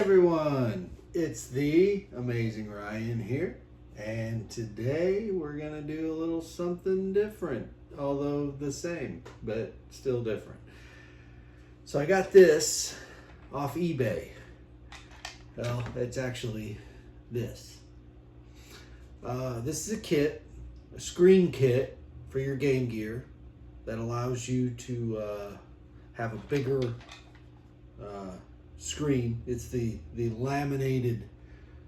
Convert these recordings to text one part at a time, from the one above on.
everyone, it's the Amazing Ryan here, and today we're gonna do a little something different, although the same, but still different. So I got this off eBay. Well, it's actually this. This is a kit, a screen kit for your Game Gear that allows you to have a bigger screen. It's the laminated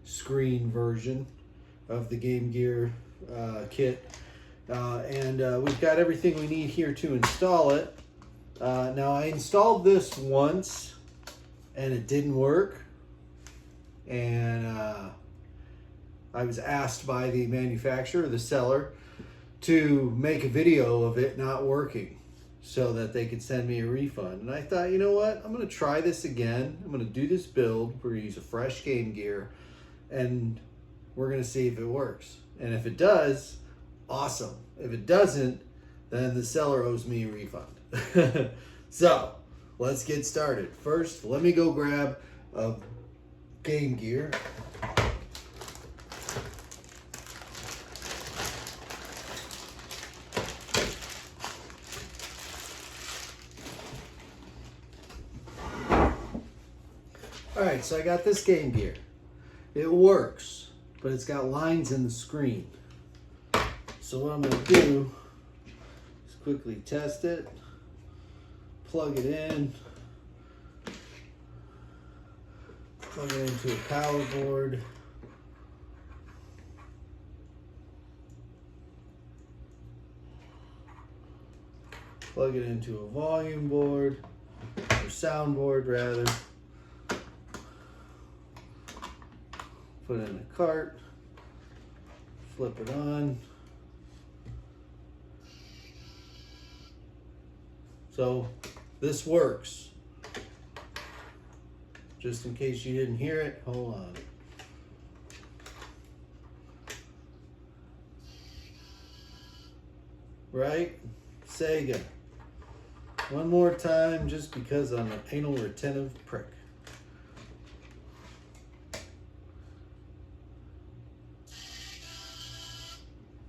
screen version of the Game Gear kit, and we've got everything we need here to install it. Now I installed this once and it didn't work, and I was asked by the manufacturer, the seller, to make a video of it not working so that they could send me a refund. And I thought, you know what? I'm going to try this again. I'm going to do this build. We're going to use a fresh Game Gear, and we're going to see if it works. And if it does, awesome. If it doesn't, then the seller owes me a refund. So let's get started. First, let me go grab a Game Gear. Alright, so I got this Game Gear. It works, but it's got lines in the screen. So what I'm going to do is quickly test it, plug it in, plug it into a power board, plug it into a volume board, or sound board rather. Put it in the cart, flip it on. So this works. Just in case you didn't hear it, hold on. Right? Sega. One more time, just because I'm an anal retentive prick.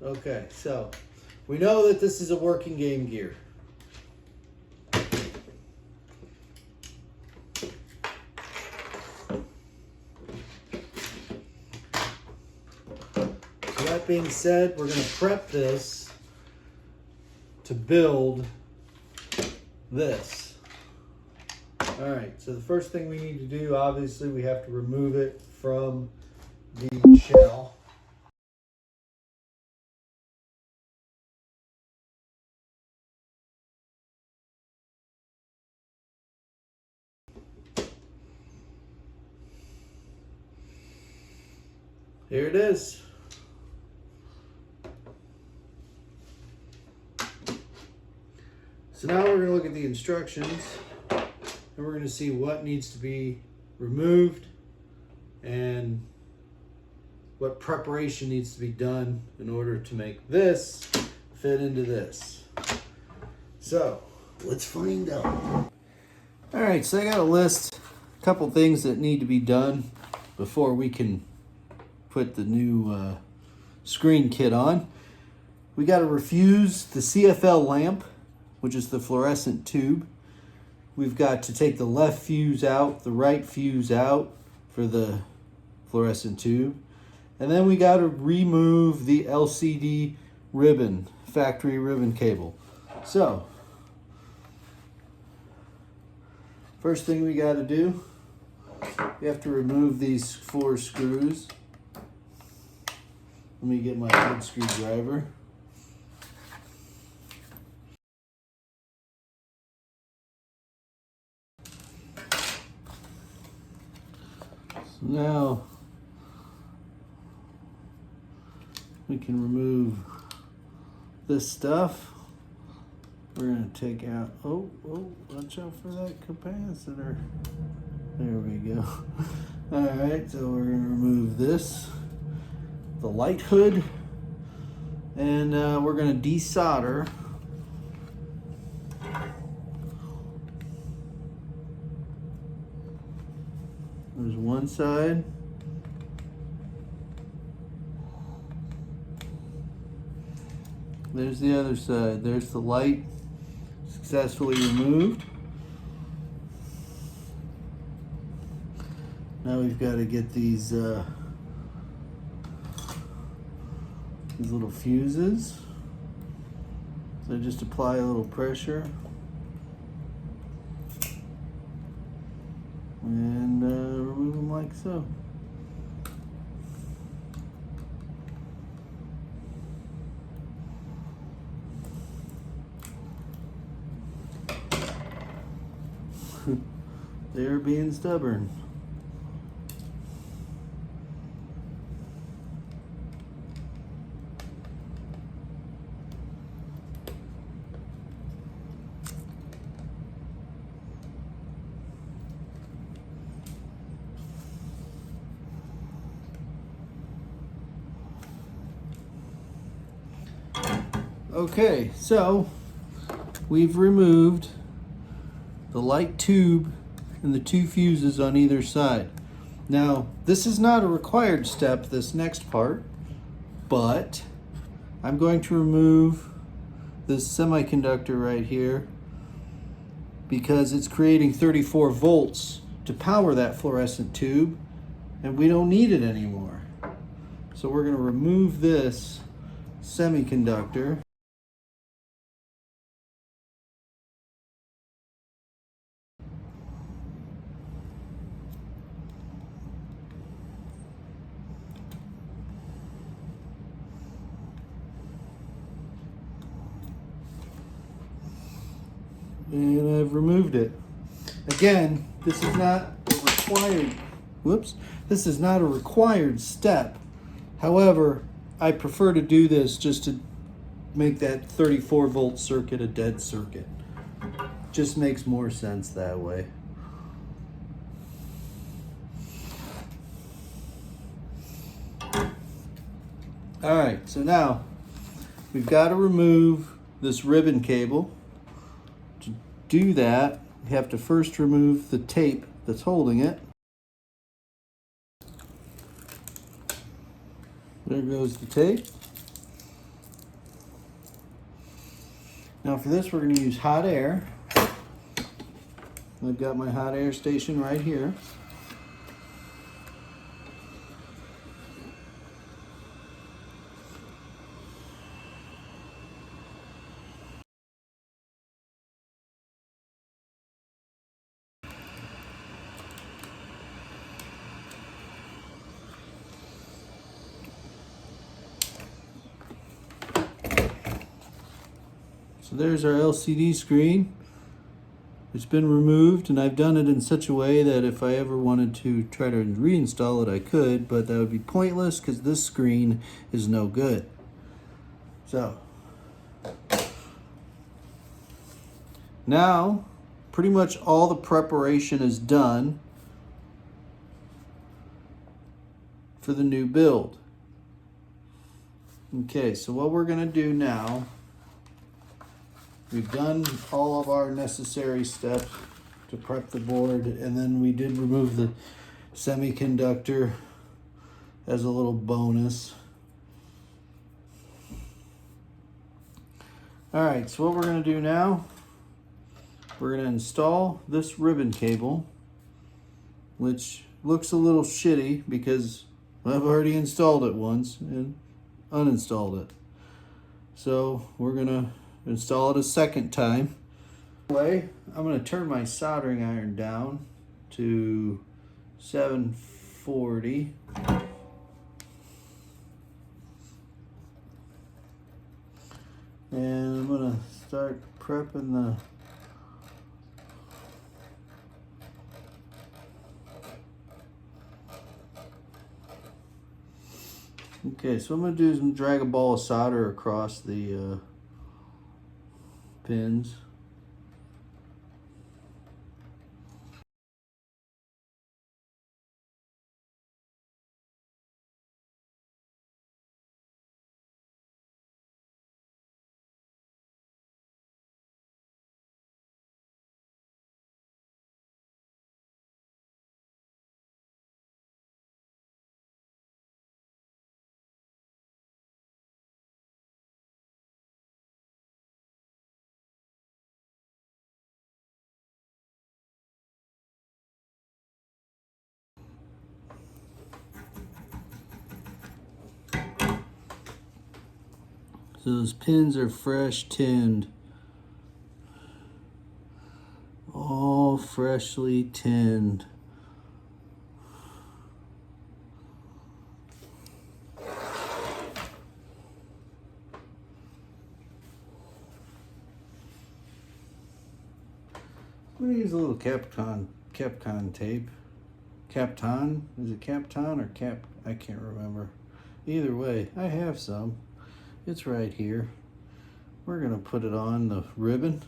Okay, so we know that this is a working Game Gear. So that being said, we're going to prep this to build this. All right, so the first thing we need to do, obviously, we have to remove it from the shell. Here it is. So now we're going to look at the instructions, and we're going to see what needs to be removed and what preparation needs to be done in order to make this fit into this. So let's find out. All right, so I got a list, a couple things that need to be done before we can put the new screen kit on. We got to refuse the CFL lamp, which is the fluorescent tube. We've got to take the left fuse out, the right fuse out for the fluorescent tube. And then we got to remove the LCD ribbon, factory ribbon cable. So, first thing we got to do, we have to remove these 4 screws. Let me get my big screwdriver. So now we can remove this stuff. We're going to take out, oh, watch out for that capacitor. There we go. All right, so we're going to remove this, the light hood, and we're going to desolder There's one side. There's the other side. There's the light successfully removed. Now we've got to get these little fuses. So just apply a little pressure and remove them like so. They're being stubborn. Okay, so we've removed the light tube and the two fuses on either side. Now, this is not a required step, this next part, but I'm going to remove this semiconductor right here because it's creating 34 volts to power that fluorescent tube, and we don't need it anymore. So we're going to remove this semiconductor. And I've removed it. Again, this is not a required, this is not a required step. However, I prefer to do this just to make that 34 volt circuit a dead circuit. Just makes more sense that way. All right, so now we've got to remove this ribbon cable. To do that, we have to first remove the tape that's holding it. There goes the tape. Now for this, we're going to use hot air. I've got my hot air station right here. So there's our LCD screen. It's been removed, and I've done it in such a way that if I ever wanted to try to reinstall it, I could, but that would be pointless because this screen is no good. So now pretty much all the preparation is done for the new build. Okay, so what we're going to do now, we've done all of our necessary steps to prep the board, and then we did remove the semiconductor as a little bonus. All right, so what we're going to do now, we're going to install this ribbon cable, which looks a little shitty because I've already installed it once and uninstalled it. So we're going to install it a second time. I'm going to turn my soldering iron down to 740. And I'm going to start prepping the Okay, so what I'm going to do is drag a ball of solder across the pins. Those pins are fresh tinned. All freshly tinned. I'm gonna use a little Capcom tape. Kapton? Is it Kapton or Cap? I can't remember. Either way, I have some. It's right here. We're gonna put it on the ribbon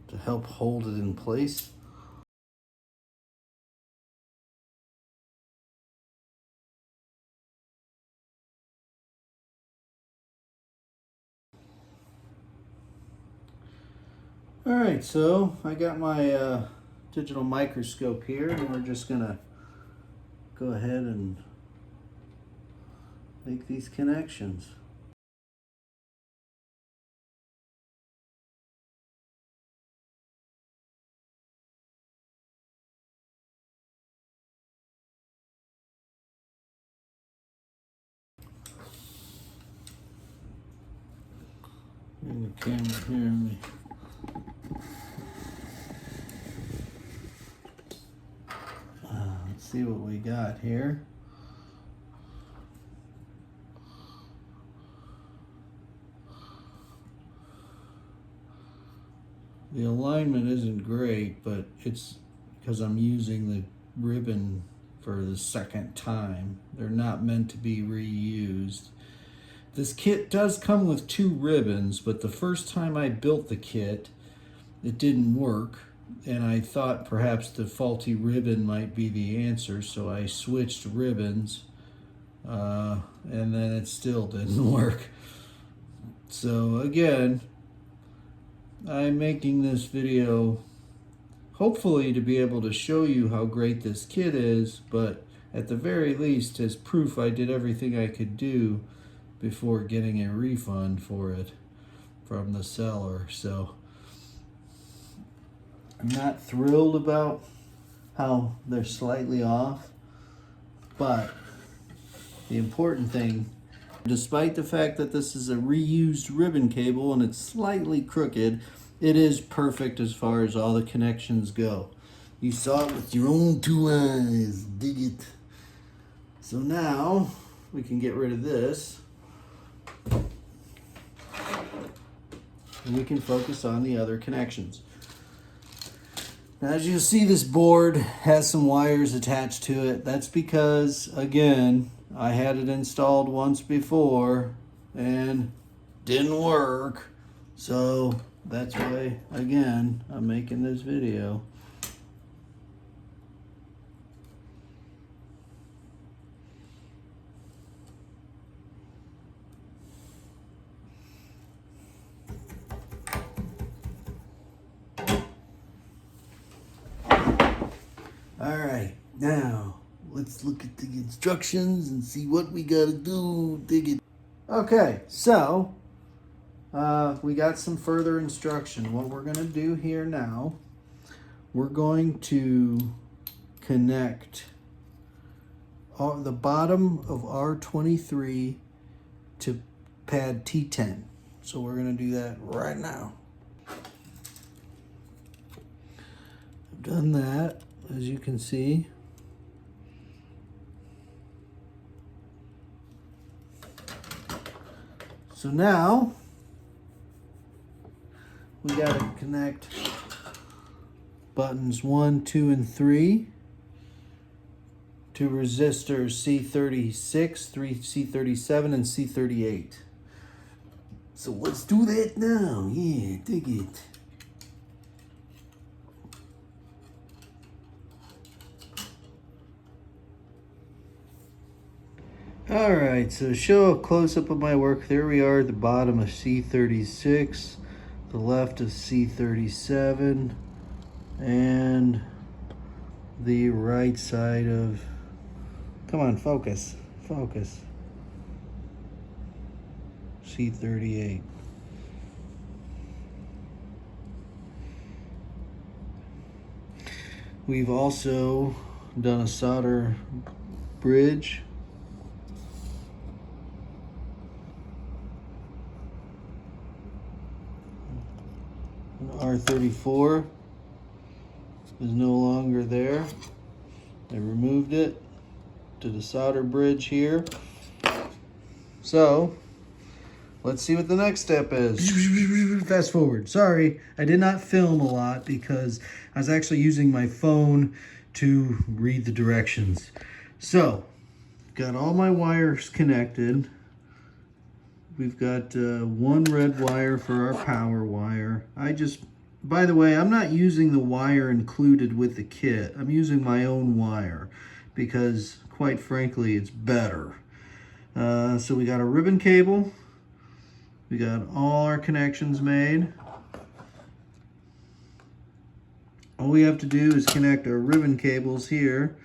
to help hold it in place. All right, so I got my digital microscope here, and we're just gonna go ahead and make these connections. Bring the camera here. Let's see what we got here. The alignment isn't great, but it's because I'm using the ribbon for the second time. They're not meant to be reused. This kit does come with 2 ribbons, but the first time I built the kit, it didn't work, and I thought perhaps the faulty ribbon might be the answer, so I switched ribbons, and then it still didn't work. So again, I'm making this video hopefully to be able to show you how great this kit is, but at the very least as proof I did everything I could do before getting a refund for it from the seller. So I'm not thrilled about how they're slightly off, but the important thing, despite the fact that this is a reused ribbon cable and it's slightly crooked, it is perfect as far as all the connections go. You saw it with your own 2 eyes. Dig it. So now we can get rid of this, and we can focus on the other connections. Now, as you'll see, this board has some wires attached to it. That's because, again, I had it installed once before and didn't work. So that's why, again, I'm making this video. All right, now let's look at the instructions and see what we gotta do. Dig it. Okay, so we got some further instruction. What we're gonna do here now, we're going to connect the bottom of R23 to pad T10. So we're gonna do that right now. I've done that, as you can see. So now we got to connect buttons 1, 2, and 3 to resistors C36, C37, and C38. So let's do that now. Yeah, dig it. Alright, so show a close-up of my work. There we are at the bottom of C36, the left of C37, and the right side of, come on, focus, focus, C38. We've also done a solder bridge R34 is no longer there. I removed it to the solder bridge here. So let's see what the next step is. Fast forward. Sorry, I did not film a lot because I was actually using my phone to read the directions. So, got all my wires connected. We've got one red wire for our power wire. By the way, I'm not using the wire included with the kit. I'm using my own wire because, quite frankly, it's better. So we got a ribbon cable. We got all our connections made. All we have to do is connect our ribbon cables here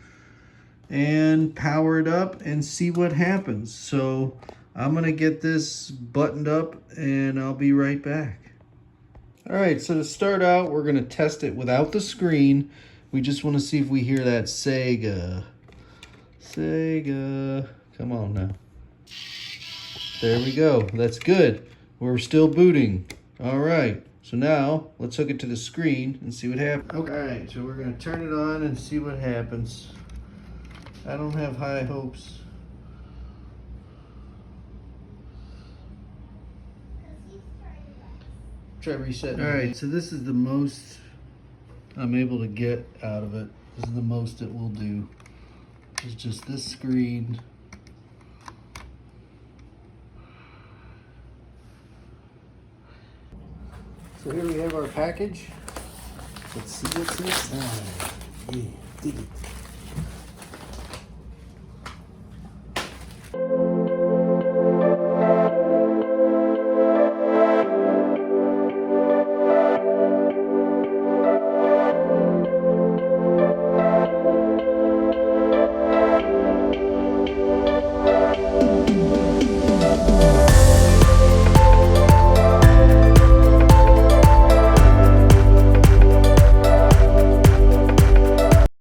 and power it up and see what happens. So I'm gonna get this buttoned up and I'll be right back. All right, so to start out, we're gonna test it without the screen. We just wanna see if we hear that Sega. Sega, come on now. There we go, that's good. We're still booting. All right, so now let's hook it to the screen and see what happens. Okay, all right, so we're gonna turn it on and see what happens. I don't have high hopes. Try resetting. All right, so this is the most I'm able to get out of it. This is the most it will do. It's just this screen. So here we have our package. Let's see what's inside. Yeah, dig it.